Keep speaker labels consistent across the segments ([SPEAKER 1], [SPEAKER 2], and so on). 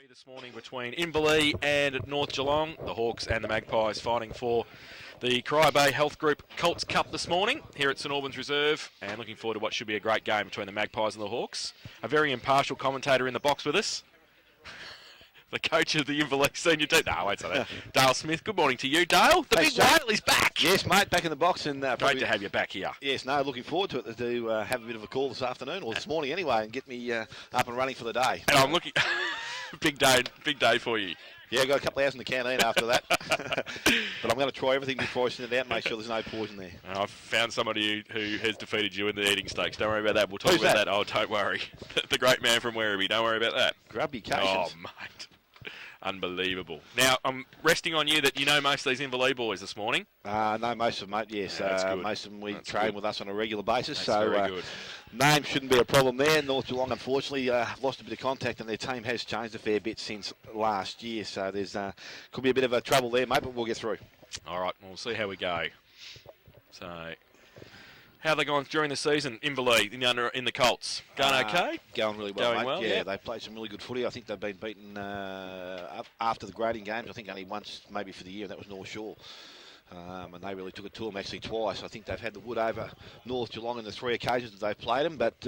[SPEAKER 1] This morning between Inverleigh and North Geelong, the Hawks and the Magpies fighting for the Cry Bay Health Group Colts Cup this morning here at St Albans Reserve, and looking forward to what should be a great game between the Magpies and the Hawks. A very impartial commentator in the box with us, the coach of the Inverleigh senior team. No, I won't say that. Dale Smith, good morning to you, Dale. The
[SPEAKER 2] Thanks,
[SPEAKER 1] big whale is back.
[SPEAKER 2] Yes, mate, back in the box. And
[SPEAKER 1] great to have you back here.
[SPEAKER 2] Yes, no, looking forward to it, to have a bit of a call this afternoon, or this morning anyway, and get me up and running for the day.
[SPEAKER 1] And I'm looking... big day for you.
[SPEAKER 2] Yeah, I got a couple of hours in the canteen after that. But I'm going to try everything before I send it out and make sure there's no poison there.
[SPEAKER 1] I've found somebody who has defeated you in the eating stakes. Don't worry about that. We'll talk
[SPEAKER 2] Who's
[SPEAKER 1] about
[SPEAKER 2] that?
[SPEAKER 1] that. Oh, don't worry. The great man from Werribee. Don't worry about that.
[SPEAKER 2] Grubby
[SPEAKER 1] Oh,
[SPEAKER 2] cations.
[SPEAKER 1] mate. Unbelievable. Now, I'm resting on you that you know most of these Inverleigh boys this morning.
[SPEAKER 2] No, most of them, mate, yes.
[SPEAKER 1] Yeah, that's good.
[SPEAKER 2] Most of them
[SPEAKER 1] That's
[SPEAKER 2] train
[SPEAKER 1] good.
[SPEAKER 2] with us on a regular basis.
[SPEAKER 1] That's very good.
[SPEAKER 2] Names shouldn't be a problem there. North Geelong, unfortunately, lost a bit of contact, and their team has changed a fair bit since last year. So there's could be a bit of a trouble there, mate, but we'll get through.
[SPEAKER 1] All right, we'll see how we go. So, how are they going during the season, Inverleigh, in the Colts? Going okay?
[SPEAKER 2] Going really well,
[SPEAKER 1] Going
[SPEAKER 2] mate.
[SPEAKER 1] well,
[SPEAKER 2] yeah,
[SPEAKER 1] yeah.
[SPEAKER 2] they played some really good footy. I think they've been beaten after the grading games. I think only once, maybe for the year, and that was North Shore. And they really took it to them actually twice. I think they've had the wood over North Geelong in the 3 occasions that they've played them, but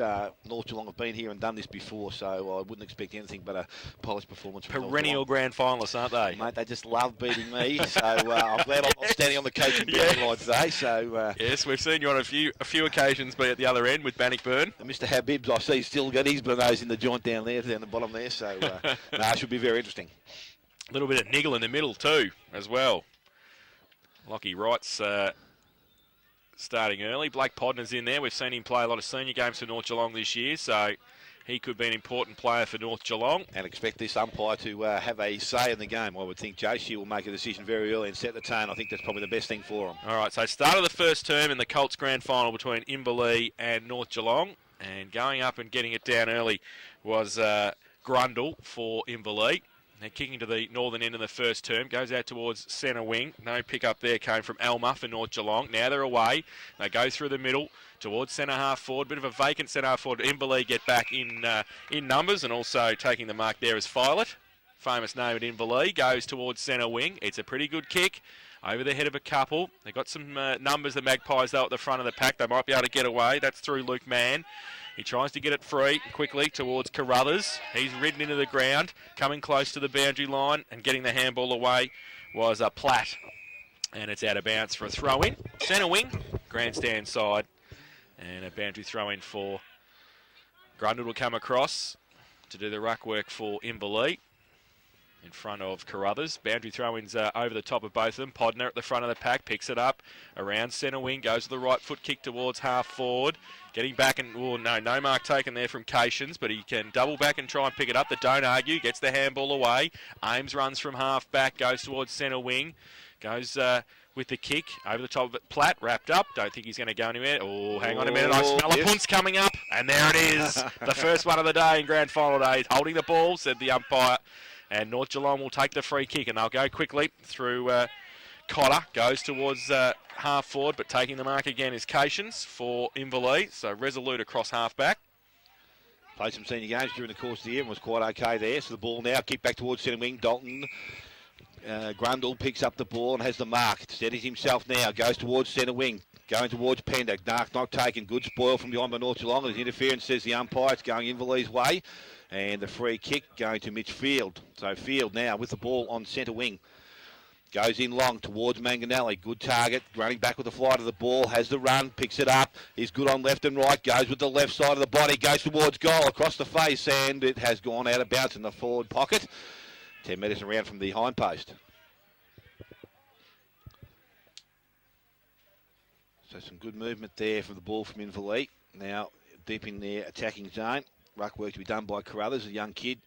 [SPEAKER 2] North Geelong have been here and done this before, so I wouldn't expect anything but a polished performance from North
[SPEAKER 1] Perennial
[SPEAKER 2] Geelong.
[SPEAKER 1] grand finalists, aren't they?
[SPEAKER 2] Mate, they just love beating me, so I'm glad I'm standing on the coaching boundary line today. So
[SPEAKER 1] Yes, we've seen you on a few occasions be at the other end with Bannockburn.
[SPEAKER 2] Mr. Habibs, I see, still got his nose in the joint down the bottom there, so it should be very interesting.
[SPEAKER 1] A little bit of niggle in the middle too, as well. Lockie Wright's starting early. Blake Podner's in there. We've seen him play a lot of senior games for North Geelong this year, so he could be an important player for North Geelong.
[SPEAKER 2] And expect this umpire to have a say in the game. I would think Josie will make a decision very early and set the tone. I think that's probably the best thing for him.
[SPEAKER 1] All right, so start of the first term in the Colts grand final between Inverleigh and North Geelong. And going up and getting it down early was Grundle for Inverleigh. They're kicking to the northern end of the first term. Goes out towards centre wing. No pick up there came from Alma for North Geelong. Now they're away. They go through the middle towards centre half forward. Bit of a vacant centre half forward. Inverleigh get back in numbers, and also taking the mark there is Filet. Famous name at Inverleigh. Goes towards centre wing. It's a pretty good kick. Over the head of a couple. They've got some numbers, the Magpies, though, at the front of the pack. They might be able to get away. That's through Luke Mann. He tries to get it free quickly towards Carruthers. He's ridden into the ground, coming close to the boundary line, and getting the handball away was a Platt. And it's out of bounds for a throw-in. Centre wing, grandstand side. And a boundary throw-in for Grundle will come across to do the ruck work for Inverleigh. In front of Carruthers. Boundary throw-ins over the top of both of them. Podner at the front of the pack, picks it up around centre wing, goes to the right foot kick towards half forward. Getting back and, no mark taken there from Cations, but he can double back and try and pick it up. The don't argue, gets the handball away. Ames runs from half back, goes towards centre wing. Goes with the kick over the top of it. Platt wrapped up. Don't think he's going to go anywhere. Oh, hang on a minute. I smell a punch coming up. And there it is. The first one of the day in grand final day. Holding the ball, said the umpire. And North Geelong will take the free kick, and they'll go quickly through Cotter. Goes towards half forward, but taking the mark again is Cations for Inverleigh. So resolute across half back.
[SPEAKER 2] Played some senior games during the course of the year and was quite okay there. So the ball now kicked back towards centre wing. Dalton. Grundle picks up the ball and has the mark. Steadies himself now. Goes towards centre wing. Going towards Pender. Dark not taken. Good spoil from behind by North Geelong. There's interference, says the umpire. It's going Inverleigh's way. And the free kick going to Mitch Field. So Field now with the ball on centre wing. Goes in long towards Manganelli. Good target. Running back with the flight of the ball. Has the run. Picks it up. Is good on left and right. Goes with the left side of the body. Goes towards goal across the face. And it has gone out of bounds in the forward pocket. 10 metres around from the hind post. So some good movement there for the ball from Inverleigh. Now deep in their attacking zone. Ruck work to be done by Carruthers, a young kid.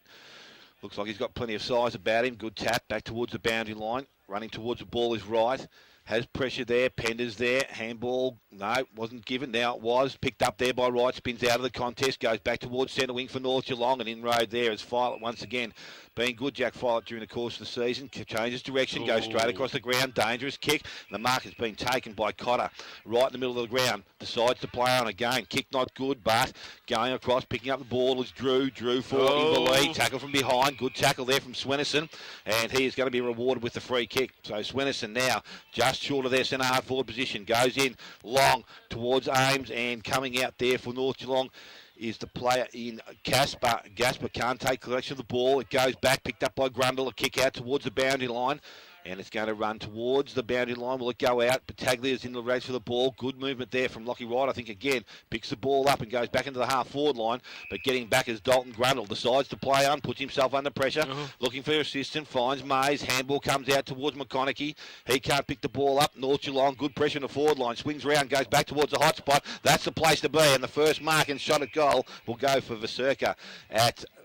[SPEAKER 2] Looks like he's got plenty of size about him. Good tap back towards the boundary line. running towards the ball is right. Has pressure there, Pender's there, handball, no, wasn't given, now it was, picked up there by Wright, spins out of the contest, goes back towards centre wing for North Geelong, and inroad there is Filet once again. Been good, Jack Filet, during the course of the season, changes direction, goes straight across the ground, dangerous kick, and the mark has been taken by Cotter, right in the middle of the ground, decides to play on again, kick not good, but going across, picking up the ball is Drew for Inverleigh, tackle from behind, good tackle there from Swenison, and he is going to be rewarded with the free kick. So Swenison now just short of their centre half forward position, goes in long towards Ames, and coming out there for North Geelong is the player in Gasper. Gasper can't take collection of the ball. It goes back, picked up by Grundle, a kick out towards the boundary line. And it's going to run towards the boundary line. Will it go out? Battaglia's in the race for the ball. Good movement there from Lockie Wright, I think, again. Picks the ball up and goes back into the half-forward line. But getting back is Dalton Grundle. Decides to play on, puts himself under pressure. Looking for assistance, finds Mays. Handball comes out towards McConaughey. He can't pick the ball up. North Geelong, good pressure in the forward line. Swings round, goes back towards the hot spot. That's the place to be. And the first mark and shot at goal will go for Vaserka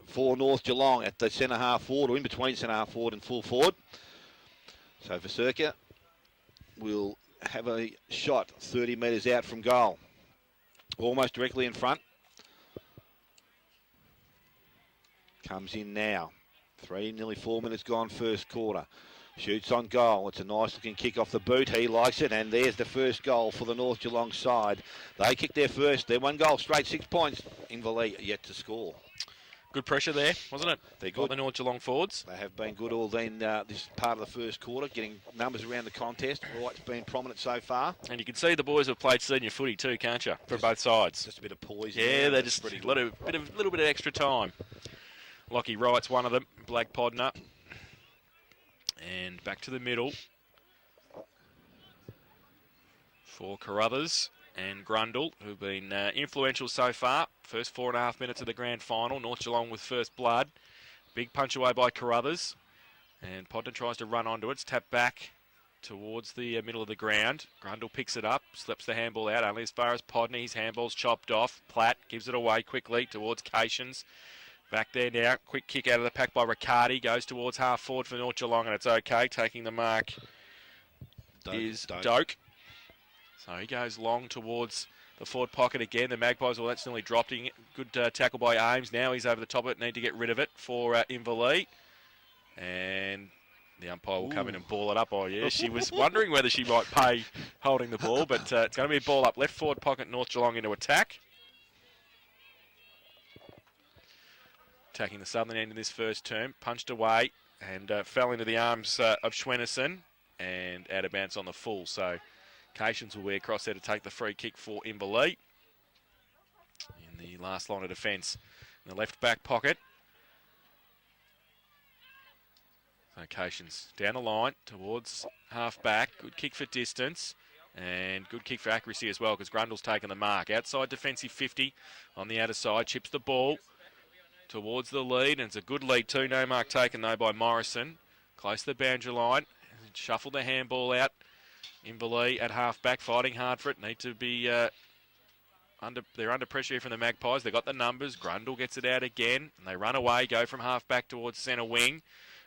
[SPEAKER 2] for North Geelong at the centre half forward, or in between centre half forward and full forward. So Vaserka will have a shot 30 metres out from goal. Almost directly in front. Comes in now. Nearly 4 minutes gone first quarter. Shoots on goal. It's a nice looking kick off the boot. He likes it, and there's the first goal for the North Geelong side. They kicked their first. Their one goal straight, 6 points. Inverleigh yet to score.
[SPEAKER 1] Good pressure there, wasn't it?
[SPEAKER 2] They're good.
[SPEAKER 1] The North Geelong forwards. They
[SPEAKER 2] have been good all then this part of the first quarter, getting numbers around the contest. Wright's been prominent so far.
[SPEAKER 1] And you can see the boys have played senior footy too, can't you? For both sides.
[SPEAKER 2] Just a bit of poise.
[SPEAKER 1] Yeah, they're just a little bit of extra time. Lockie Wright's one of them, Black Podner. And back to the middle for Carruthers and Grundle, who've been influential so far. First 4.5 minutes of the grand final. North Geelong with first blood. Big punch away by Carruthers. And Podner tries to run onto it. It's tapped back towards the middle of the ground. Grundle picks it up, slips the handball out only as far as Podner. His handball's chopped off. Platt gives it away quickly towards Cations. Back there now. Quick kick out of the pack by Riccardi. Goes towards half forward for North Geelong, and it's okay. Taking the mark is Doak. So he goes long towards the forward pocket again. The Magpies, well, that's nearly dropped. Good tackle by Ames. Now he's over the top of it. Need to get rid of it for Inverleigh. And the umpire will come in and ball it up. Oh, yeah, she was wondering whether she might pay holding the ball, but it's going to be a ball up. Left forward pocket, North Geelong into attack. Attacking the southern end in this first term. Punched away and fell into the arms of Schwenison and out of bounds on the full. So Cations will wear across there to take the free kick for Inverleigh. In the last line of defence. In the left back pocket. So Cations down the line towards half back. Good kick for distance. And good kick for accuracy as well, because Grundle's taken the mark. Outside defensive 50 on the outer side. Chips the ball towards the lead. And it's a good lead too. No mark taken though by Morrison. Close to the boundary line. Shuffle the handball out. Inverleigh at half back, fighting hard for it. Need to be they're under pressure here from the Magpies. They've got the numbers. Grundle gets it out again, and they run away. Go from half back towards centre wing.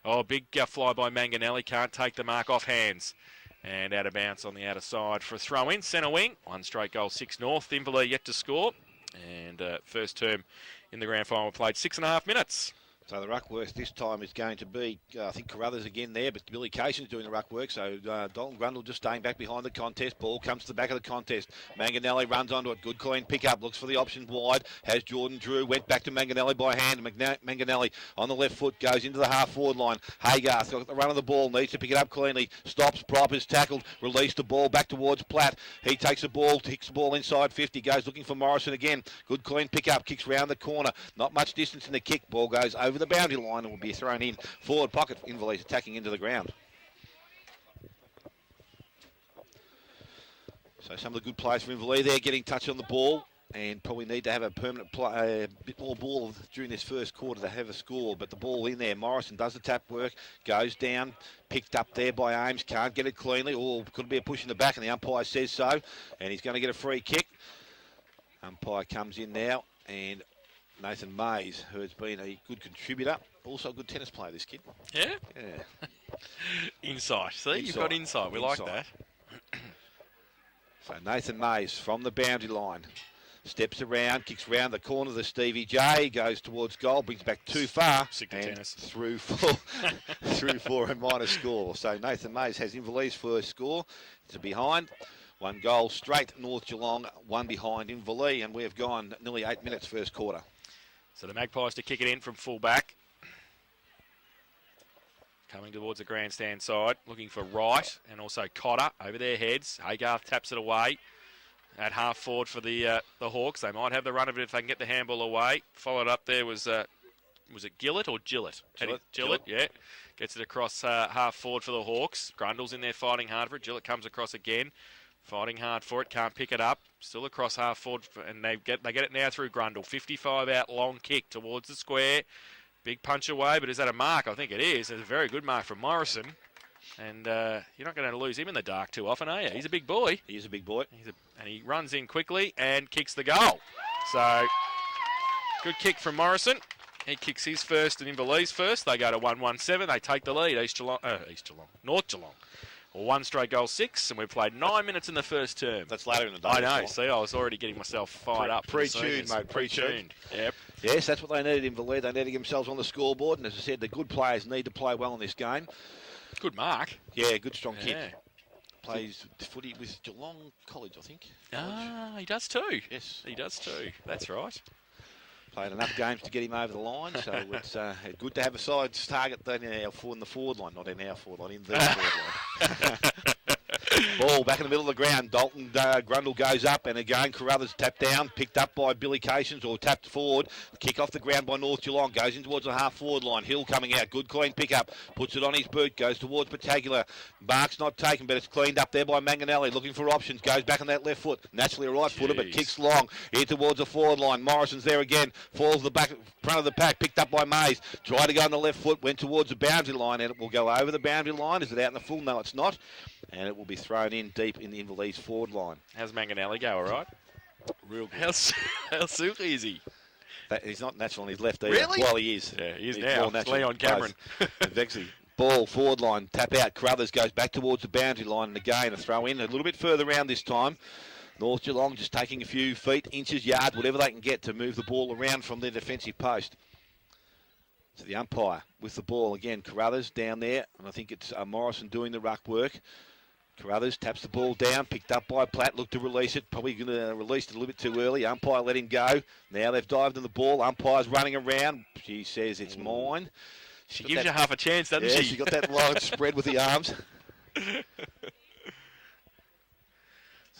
[SPEAKER 1] Oh, big fly by Manganelli. Can't take the mark off hands, and out of bounds on the outer side for a throw in. Centre wing. One straight goal, 6 North. Inverleigh yet to score, and first term in the grand final played 6.5 minutes.
[SPEAKER 2] So the ruck work this time is going to be, I think Carruthers again there, but Billy Cation's doing the ruck work. So Dalton Grundle just staying back behind the contest. Ball comes to the back of the contest. Manganelli runs onto it. Good clean pick up. Looks for the option wide. Has Jordan Drew. Went back to Manganelli by hand. Manganelli on the left foot goes into the half forward line. Haygarth got the run of the ball. Needs to pick it up cleanly. Stops. Prop is tackled. Released the ball back towards Platt. He takes the ball. Kicks the ball inside 50. Goes looking for Morrison again. Good clean pick up. Kicks round the corner. Not much distance in the kick. Ball goes over the boundary line and will be thrown in. Forward pocket. Inverleigh attacking into the ground. So some of the good players for Inverleigh there getting touch on the ball, and probably need to have a permanent play, a bit more ball during this first quarter to have a score. But the ball in there. Morrison does the tap work, goes down, picked up there by Ames, can't get it cleanly. Or could be a push in the back, and the umpire says so. And he's going to get a free kick. Umpire comes in now, and Nathan Mays, who has been a good contributor, also a good tennis player, this kid.
[SPEAKER 1] Yeah?
[SPEAKER 2] Yeah.
[SPEAKER 1] Insight. See, you've got insight. We like that.
[SPEAKER 2] So Nathan Mays from the boundary line. Steps around, kicks round the corner of the Stevie J, goes towards goal, brings back too far, and
[SPEAKER 1] tennis.
[SPEAKER 2] through for a minor score. So Nathan Mays has Inverleigh's first score. It's a behind. 1 goal straight North Geelong, 1 behind Inverleigh, and we have gone nearly 8 minutes first quarter.
[SPEAKER 1] So the Magpies to kick it in from full back. Coming towards the grandstand side, looking for Wright and also Cotter over their heads. Haygarth taps it away. At half forward for the Hawks. They might have the run of it if they can get the handball away. Followed up there was it Gillett or Gillett? Gillett, yeah. Gets it across half forward for the Hawks. Grundle's in there fighting hard for it. Gillett comes across again. Fighting hard for it. Can't pick it up. Still across half forward. And they get it now through Grundle. 55 out, long kick towards the square. Big punch away, but is that a mark? I think it is. It's a very good mark from Morrison. And you're not going to lose him in the dark too often, are you? He's a big boy.
[SPEAKER 2] He is a big boy.
[SPEAKER 1] And he runs in quickly and kicks the goal. So, good kick from Morrison. He kicks his first and Inverleigh's first. They go to 1-1-7. They take the lead. North Geelong. Well, 1 straight goal 6, and we've played 9 minutes in the first term.
[SPEAKER 2] That's later in the day.
[SPEAKER 1] I know. See, I was already getting myself fired up.
[SPEAKER 2] Pre-tuned, mate. Pre-tuned.
[SPEAKER 1] Yep.
[SPEAKER 2] Yes, that's what they needed, Inverleigh. They needed themselves on the scoreboard, and as I said, the good players need to play well in this game.
[SPEAKER 1] Good mark.
[SPEAKER 2] Yeah, good strong kid.
[SPEAKER 1] Yeah.
[SPEAKER 2] Plays footy with Geelong College, I think.
[SPEAKER 1] He does too.
[SPEAKER 2] Yes.
[SPEAKER 1] He does too. That's right.
[SPEAKER 2] Played enough games to get him over the line, so it's good to have a side's target in the forward line, not in our forward line, in the forward line. Ball back in the middle of the ground. Dalton Grundle goes up, and again Carruthers tapped down, picked up by Billy Cations, or tapped forward. Kick off the ground by North Geelong, goes in towards the half forward line. Hill coming out, good clean pick up, puts it on his boot, goes towards Patagula. Mark's not taken, but it's cleaned up there by Manganelli, looking for options, goes back on that left foot. Naturally a right footer, but kicks long here towards the forward line. Morrison's there again, falls the back front of the pack, picked up by Mays. Tried to go on the left foot, went towards the boundary line, and it will go over the boundary line. Is it out in the full? No, it's not. And it will be thrown in deep in the Inverleigh's forward line.
[SPEAKER 1] How's Manganelli go, all right?
[SPEAKER 2] Real good.
[SPEAKER 1] How silky is he?
[SPEAKER 2] He's not natural on his left either.
[SPEAKER 1] Really?
[SPEAKER 2] Well, he is.
[SPEAKER 1] Yeah, he is now. Leon Cameron.
[SPEAKER 2] Vexy. Ball, forward line, tap out. Carruthers goes back towards the boundary line, and again a throw in. A little bit further around this time. North Geelong just taking a few feet, inches, yards, whatever they can get to move the ball around from their defensive post. So the umpire with the ball again. Carruthers down there, and I think it's Morrison doing the ruck work. Carruthers taps the ball down, picked up by Platt, looked to release it, probably going to release it a little bit too early. Umpire let him go. Now they've dived in the ball. Umpire's running around. She says it's mine.
[SPEAKER 1] She gives you half a chance, doesn't she?
[SPEAKER 2] She got that large spread with the arms.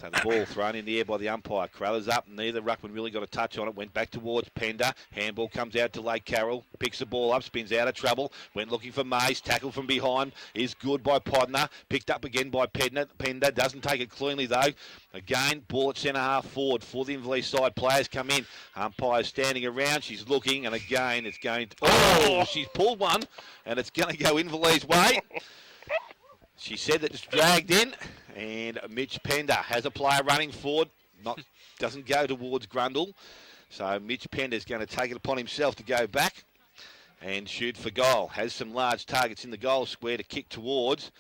[SPEAKER 2] So the ball thrown in the air by the umpire. Carruthers up, neither ruckman really got a touch on it. Went back towards Pender. Handball comes out to Lake Carroll. Picks the ball up, spins out of trouble. Went looking for Mays. Tackle from behind. Is good by Podner. Picked up again by Pender. Pender doesn't take it cleanly though. Again, ball at centre half forward for the Inverleigh side. Players come in. Umpire's standing around. She's looking, and again it's going to... Oh, she's pulled one, and it's going to go Inverleigh's way. She said that it's dragged in, and Mitch Pender has a player running forward. Doesn't go towards Grundle. So Mitch Pender's going to take it upon himself to go back and shoot for goal. Has some large targets in the goal square to kick towards.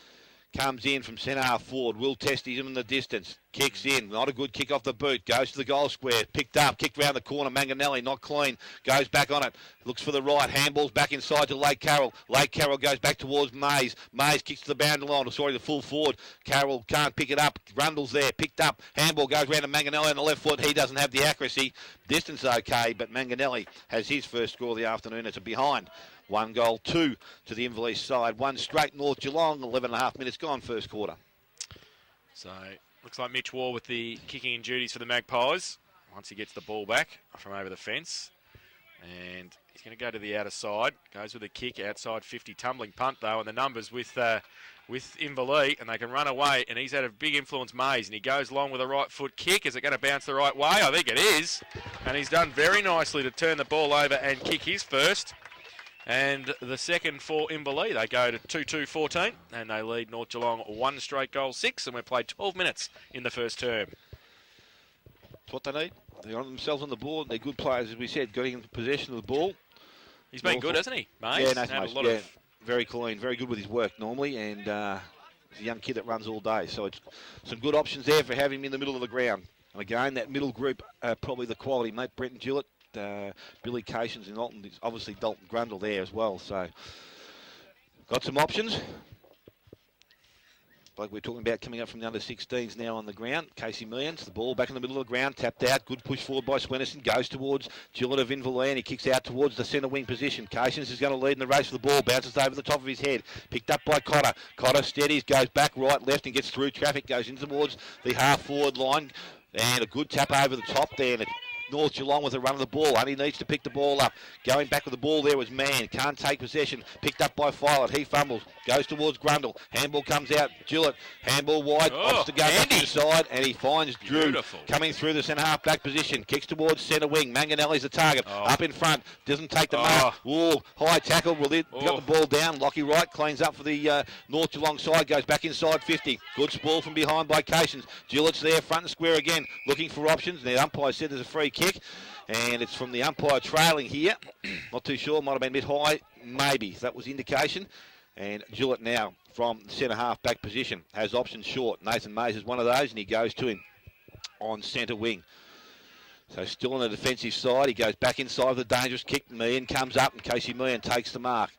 [SPEAKER 2] Comes in from centre half forward. Will test him in the distance. Kicks in. Not a good kick off the boot. Goes to the goal square. Picked up. Kicked round the corner. Manganelli not clean. Goes back on it. Looks for the right. Handballs back inside to Lake Carroll. Lake Carroll goes back towards Mays. Mays kicks to the boundary line. Sorry, the full forward. Carroll can't pick it up. Grundle's there. Picked up. Handball goes round to Manganelli on the left foot. He doesn't have the accuracy. Distance okay, but Manganelli has his first score of the afternoon. It's a behind. 1 goal, 2 to the Inverleigh side. 1 straight North Geelong. 11.5 minutes gone first quarter.
[SPEAKER 1] So, looks like Mitch Wall with the kicking and duties for the Magpies. Once he gets the ball back from over the fence. And he's going to go to the outer side. Goes with a kick outside 50. Tumbling punt, though. And the numbers with Inverleigh. And they can run away. And he's had a big influence, Mays. And he goes long with a right foot kick. Is it going to bounce the right way? I think it is. And he's done very nicely to turn the ball over and kick his first. And the second for Inverleigh, they go to 2-2-14, and they lead North Geelong 1 straight goal 6, and we've played 12 minutes in the first term.
[SPEAKER 2] That's what they need. They're on themselves on the board. They're good players, as we said, getting in possession of the ball.
[SPEAKER 1] He's been good, hasn't he, Mays?
[SPEAKER 2] Yeah, Nathan Mays. very clean, very good with his work normally, and he's a young kid that runs all day. So it's some good options there for having him in the middle of the ground. And again, that middle group, probably the quality, mate. Brenton Gillett, Billy Cations, and obviously Dalton Grundle there as well. So got some options. Like we're talking about coming up from the under-16s now on the ground. Casey Millions, the ball back in the middle of the ground, tapped out. Good push forward by Swennerson. Goes towards Gillett of Inverleigh, and he kicks out towards the centre wing position. Cations is going to lead in the race for the ball. Bounces over the top of his head. Picked up by Cotter. Cotter steadies, goes back, right, left, and gets through traffic. Goes in towards the half-forward line. And a good tap over the top there. And North Geelong with a run of the ball. Only needs to pick the ball up. Going back with the ball there was Mann. Can't take possession. Picked up by Filet. He fumbles. Goes towards Grundle. Handball comes out. Gillett. Handball wide. Opts to go back inside. And he finds Drew coming through the centre half back position. Kicks towards centre wing. Manganelli's the target. Up in front. Doesn't take the mark. High tackle. Got the ball down. Lockie Wright cleans up for the North Geelong side. Goes back inside 50. Good spoil from behind by Cations. Gillett's there front and square again. Looking for options. The umpire said there's a free kick, and it's from the umpire trailing here. Not too sure, might have been a bit high, maybe. That was indication. And Gillett now from centre half back position has options short. Nathan Mays is one of those, and he goes to him on centre wing. So still on the defensive side, he goes back inside with a dangerous kick. Meehan comes up, and Casey Meehan takes the mark.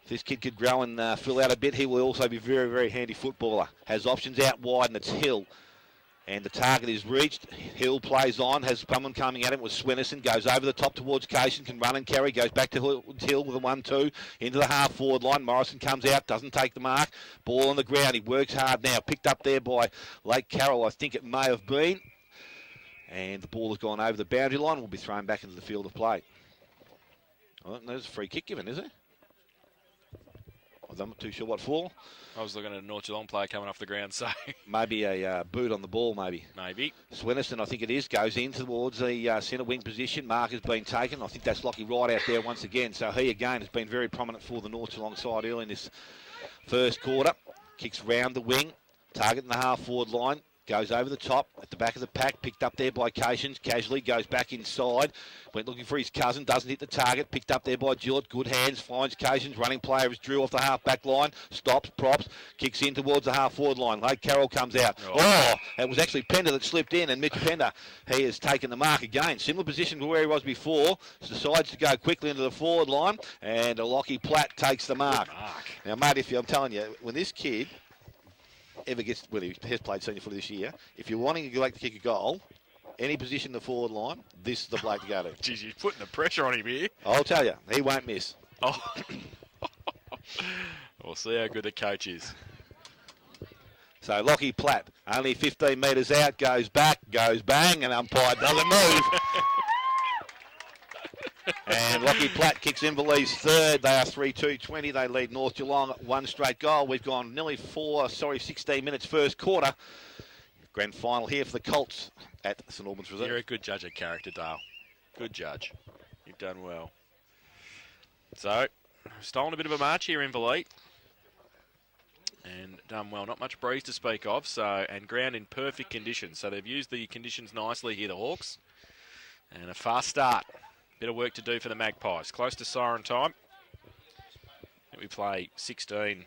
[SPEAKER 2] If this kid could grow and fill out a bit, he will also be a very, very handy footballer. Has options out wide, and it's Hill. And the target is reached. Hill plays on, has someone coming at him with Swennerson, goes over the top towards Cation, can run and carry, goes back to Hill with a 1-2, into the half-forward line. Morrison comes out, doesn't take the mark. Ball on the ground, he works hard now. Picked up there by Lake Carroll, I think it may have been. And the ball has gone over the boundary line, will be thrown back into the field of play. Well, there's a free kick given, is there? I'm not too sure what for.
[SPEAKER 1] I was looking at a North Geelong player coming off the ground, so...
[SPEAKER 2] Maybe a boot on the ball, maybe.
[SPEAKER 1] Maybe.
[SPEAKER 2] Swennerson, I think it is, goes in towards the centre wing position. Mark has been taken. I think that's Lockie Wright out there once again. So he, again, has been very prominent for the North Geelong side early in this first quarter. Kicks round the wing. Target in the half-forward line. Goes over the top at the back of the pack. Picked up there by Cations. Casually goes back inside. Went looking for his cousin. Doesn't hit the target. Picked up there by Gillett. Good hands. Finds Cations. Running player is Drew off the half-back line. Stops. Props. Kicks in towards the half-forward line. Lake Carroll comes out. It was actually Pender that slipped in. And Mitch Pender, he has taken the mark again. Similar position to where he was before. Decides to go quickly into the forward line. And Lockie Platt takes the mark. Now, mate, I'm telling you, when this kid... ever gets, well, he has played senior footy this year. If you're wanting to kick a goal, any position in the forward line, this is the bloke to go to.
[SPEAKER 1] Jeez, you're putting the pressure on him here.
[SPEAKER 2] I'll tell you, he won't miss.
[SPEAKER 1] Oh. We'll see how good the coach is.
[SPEAKER 2] So Lockie Platt, only 15 metres out, goes back, goes bang, and umpire doesn't move. And Lockie Platt kicks Inverleigh's third. They are 3-2-20. They lead North Geelong one straight goal. We've gone nearly 16 minutes first quarter. Grand final here for the Colts at St Albans Reserve.
[SPEAKER 1] You're a good judge of character, Dale. Good judge. You've done well. So, stolen a bit of a march here, Inverleigh. And done well. Not much breeze to speak of. And ground in perfect conditions. So they've used the conditions nicely here, the Hawks. And a fast start. Bit of work to do for the Magpies. Close to siren time. I think we play 16.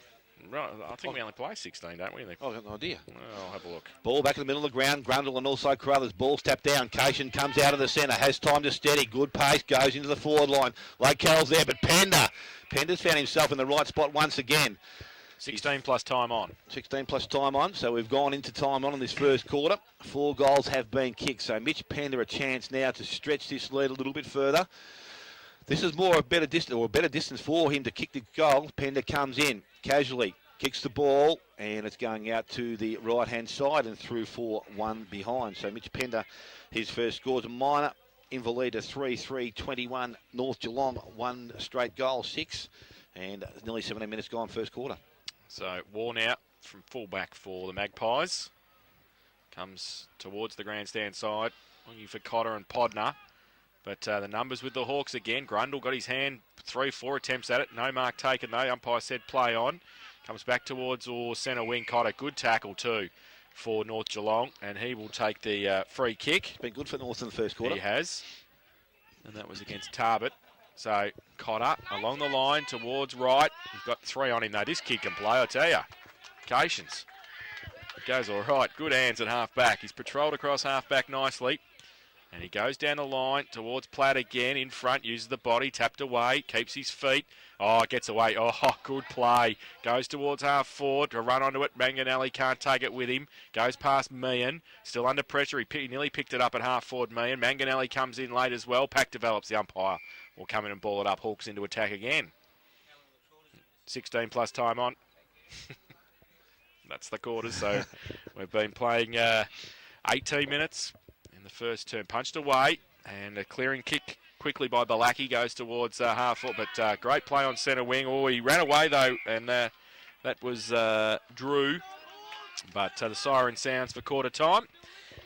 [SPEAKER 1] Right, I think we only play 16, don't we?
[SPEAKER 2] I've got no idea.
[SPEAKER 1] I'll have a look.
[SPEAKER 2] Ball back in the middle of the ground. Grundle and also Carruthers. Ball's tapped down. Cation comes out of the centre. Has time to steady. Good pace. Goes into the forward line. Lake Carroll's there, but Pender's found himself in the right spot once again.
[SPEAKER 1] 16 plus time on.
[SPEAKER 2] 16 plus time on. So we've gone into time on in this first quarter. 4 goals have been kicked. So Mitch Pender a chance now to stretch this lead a little bit further. This is more a better distance for him to kick the goal. Pender comes in casually, kicks the ball, and it's going out to the right-hand side and through for one behind. So Mitch Pender, his first score's a minor. Inverleigh to 3-3-21. North Geelong, 1 straight goal, 6. And nearly 17 minutes gone first quarter.
[SPEAKER 1] So worn out from fullback for the Magpies. Comes towards the grandstand side, looking for Cotter and Podner. But the numbers with the Hawks again. Grundle got his hand, 3-4 attempts at it. No mark taken though. Umpire said play on. Comes back towards centre wing Cotter. Good tackle too for North Geelong. And he will take the free kick.
[SPEAKER 2] Been good for North in the first quarter.
[SPEAKER 1] He has. And that was against Tarbert. So Cotter along the line towards right. He's got 3 on him though. This kid can play, I tell you. Patience. Goes all right. Good hands at half-back. He's patrolled across half-back nicely. And he goes down the line towards Platt again. In front, uses the body, tapped away, keeps his feet. Oh, gets away. Oh, good play. Goes towards half-forward to run onto it. Manganelli can't take it with him. Goes past Meehan. Still under pressure. He nearly picked it up at half-forward, Meehan. Manganelli comes in late as well. Pack develops. The umpire will come in and ball it up. Hawks into attack again. 16 plus time on. That's the quarters. So we've been playing 18 minutes in the first term. Punched away and a clearing kick quickly by Balaki goes towards half foot, but great play on centre wing. Oh, he ran away though, and that was Drew. But the siren sounds for quarter time,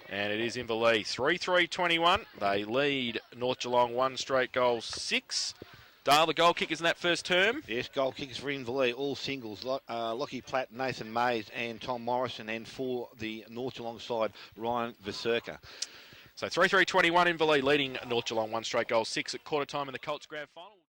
[SPEAKER 1] and it is Inverleigh 3-3-21. They lead North Geelong 1 straight goal 6. Dale, the goal kickers in that first term?
[SPEAKER 2] Yes, goal kickers for Inverleigh, all singles. Lockie Platt, Nathan Mays and Tom Morrison, and for the North Geelong side, Ryan Vaserka.
[SPEAKER 1] So 3-3-21, Inverleigh leading North Geelong 1 straight goal 6 at quarter time in the Colts grand final.